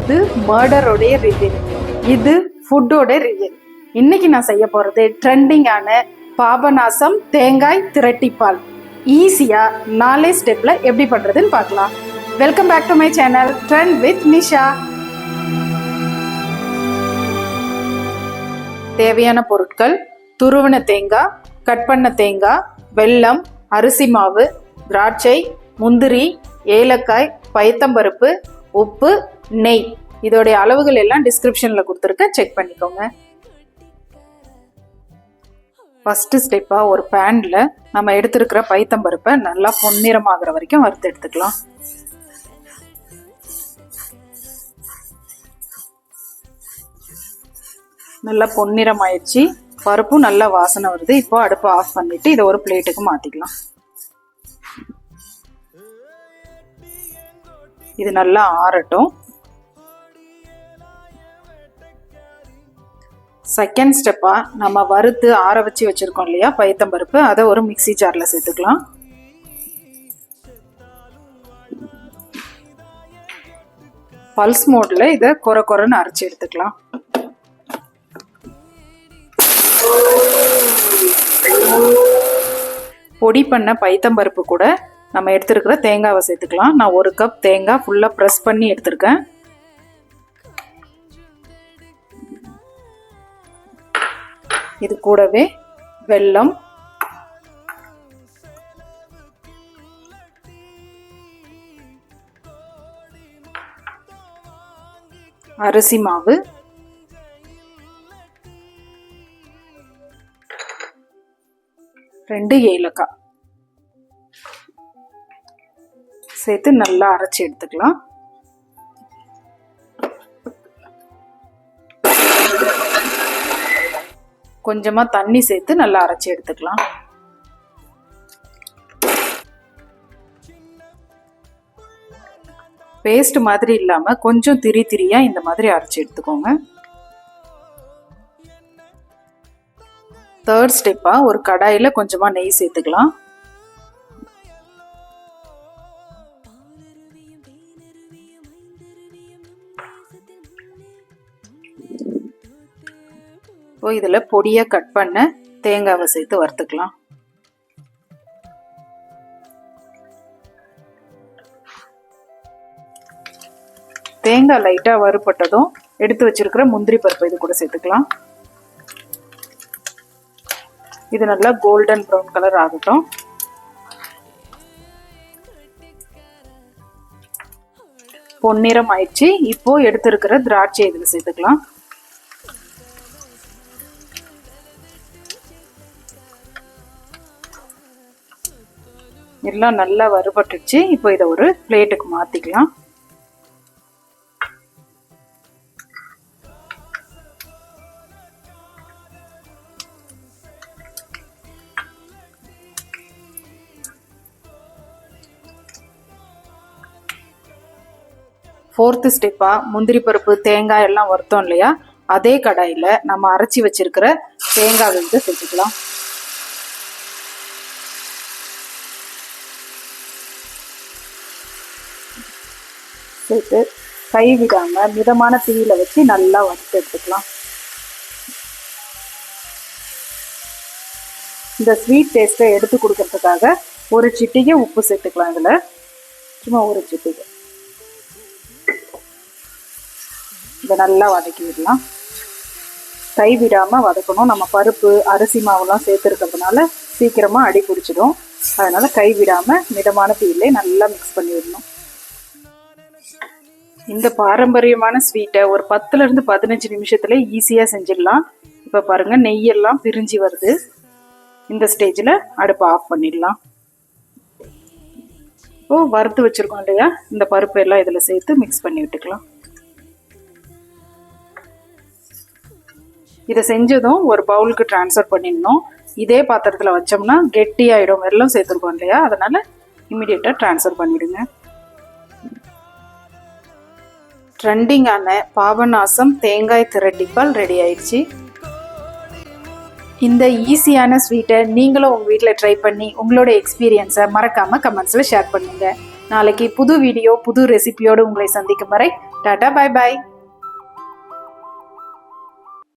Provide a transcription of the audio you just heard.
அது மர்டரோடைய ரிவ்யூ, இது ஃபுட்டோட ரிவ்யூ. இன்னைக்கு நான் செய்ய போகிறது ட்ரெண்டிங்கான பாபநாசம் தேங்காய் திரட்டிப்பால். ஈஸியாக 4 ஸ்டெப்பில் எப்படி பண்ணுறதுன்னு பார்க்கலாம். Welcome back to my channel trend with Nisha. தேவையான பொருட்கள்: துருவன தேங்காய், கட் பண்ண தேங்காய், வெல்லம், அரிசி மாவு, திராட்சை, முந்திரி, ஏலக்காய், பயத்தம்பருப்பு, உப்பு, நெய். இதோடைய அளவுகள் எல்லாம் டிஸ்கிரிப்ஷனில் கொடுத்துருக்கேன், செக் பண்ணிக்கோங்க. ஃபஸ்ட்டு ஸ்டெப்பாக ஒரு பேனில் நம்ம எடுத்துருக்கிற பயத்தம்பருப்பை நல்லா பொன்னிறமாகிற வரைக்கும் வறுத்து எடுத்துக்கலாம். நல்லா பொன்னிறம் ஆயிடுச்சு, பருப்பும் நல்லா வாசனை வருது. இப்போ அடுப்பை ஆஃப் பண்ணிட்டு இதை ஒரு பிளேட்டுக்கு மாற்றிக்கலாம். இது நல்லா ஆறட்டும். செகண்ட் ஸ்டெப்பாக நம்ம வறுத்து ஆற வச்சு வச்சுருக்கோம் இல்லையா பயத்தம்பருப்பு, அதை ஒரு மிக்சி ஜாரில் சேர்த்துக்கலாம். பல்ஸ் மோடில் இதை கொரன்னு அரைச்சி எடுத்துக்கலாம். பொடி பண்ண பயத்தம்பருப்பு கூட நம்ம எடுத்துருக்கிற தேங்காவை சேர்த்துக்கலாம். நான் 1 கப் தேங்காய் ஃபுல்லாக ப்ரெஸ் பண்ணி எடுத்திருக்கேன். இது கூடவே வெல்லம், அரிசி மாவு, ரெண்டு ஏலக்காய் சேர்த்து நல்லா அரைச்சி எடுத்துக்கலாம். கொஞ்சமா தண்ணி சேர்த்து நல்லா அரைச்சி எடுத்துக்கலாம். பேஸ்ட் மாதிரி இல்லாம கொஞ்சம் திரியா இந்த மாதிரி அரைச்சி எடுத்துக்கோங்க. தேர்ட் ஸ்டெப்பா ஒரு கடாயில கொஞ்சமா நெய் சேர்த்துக்கலாம். இதில் பொடியா கட் பண்ண தேங்காவை சேர்த்து வறுத்துக்கலாம். தேங்காய் லைட்டா வறுபட்டதும் எடுத்து வச்சிருக்கிற முந்திரி பருப்பு இது கூட சேர்த்துக்கலாம். இது நல்லா கோல்டன் ப்ரௌன் கலர் ஆகட்டும். பொன்னிறம் ஆயிடுச்சு. இப்போ எடுத்திருக்கிற திராட்சை இதில் சேர்த்துக்கலாம். எல்லாம் நல்லா வறுபட்டுச்சு. இப்போ இதை ஒரு பிளேட்டுக்கு மாத்திக்கலாம். ஃபோர்த்து ஸ்டெப்பா முந்திரி பருப்பு தேங்காய் எல்லாம் வறுத்தோம் இல்லையா, அதே கடாயில நம்ம அரைச்சி வச்சிருக்கிற தேங்காய் வந்து சேர்த்துக்கலாம். சேர்த்து கை விடாம மிதமான தீயில வச்சு நல்லா வறுத்து எடுத்துக்கலாம். இந்த ஸ்வீட் டேஸ்ட்டை எடுத்து கொடுக்கறதுக்காக ஒரு சிட்டிகை உப்பு சேர்த்துக்கலாம். இதுல சும்மா ஒரு சிட்டிகை. இதை நல்லா வதக்கி விடலாம். கை விடாம வதக்கணும். நம்ம பருப்பு அரிசி மாவுலாம் சேர்த்துருக்கிறதுனால சீக்கிரமா அடி பிடிச்சிடும். அதனால கை விடாம மிதமான தீயிலே நல்லா மிக்ஸ் பண்ணி விடணும். இந்த பாரம்பரியமான ஸ்வீட்டை ஒரு 10 to 15 நிமிஷத்துல ஈஸியா செஞ்சிடலாம். இப்ப பாருங்க நெய்யெல்லாம் பிரிஞ்சு வருது. இந்த ஸ்டேஜ்ல அடுப்பை ஆஃப் பண்ணிடலாம். இப்போ வறுத்து வச்சிருக்கோம் இல்லையா, இந்த பருப்பு எல்லாம் இதுல சேர்த்து மிக்ஸ் பண்ணி விட்டுக்கலாம். இதை செஞ்சதும் ஒரு பவுலுக்கு டிரான்ஸ்ஃபர் பண்ணிடணும். இதே பாத்திரத்துல வச்சோம்னா கெட்டி ஆயிடும். வெல்லம் சேர்த்துருக்கோம் இல்லையா, அதனால இமிடியேட்டா டிரான்ஸ்ஃபர் பண்ணிடுங்க. ட்ரெண்டிங்கான பாபநாசம் தேங்காய் திரட்டிப்பால் ரெடி ஆயிடுச்சு. இந்த ஈஸியான ஸ்வீட்டை நீங்களும் உங்கள் வீட்டில் ட்ரை பண்ணி உங்களோட எக்ஸ்பீரியன்ஸை மறக்காமல் கமெண்ட்ஸில் ஷேர் பண்ணுங்கள். நாளைக்கு புது வீடியோ புது ரெசிபியோடு உங்களை சந்திக்கும் வரை டாடா, பை பாய்.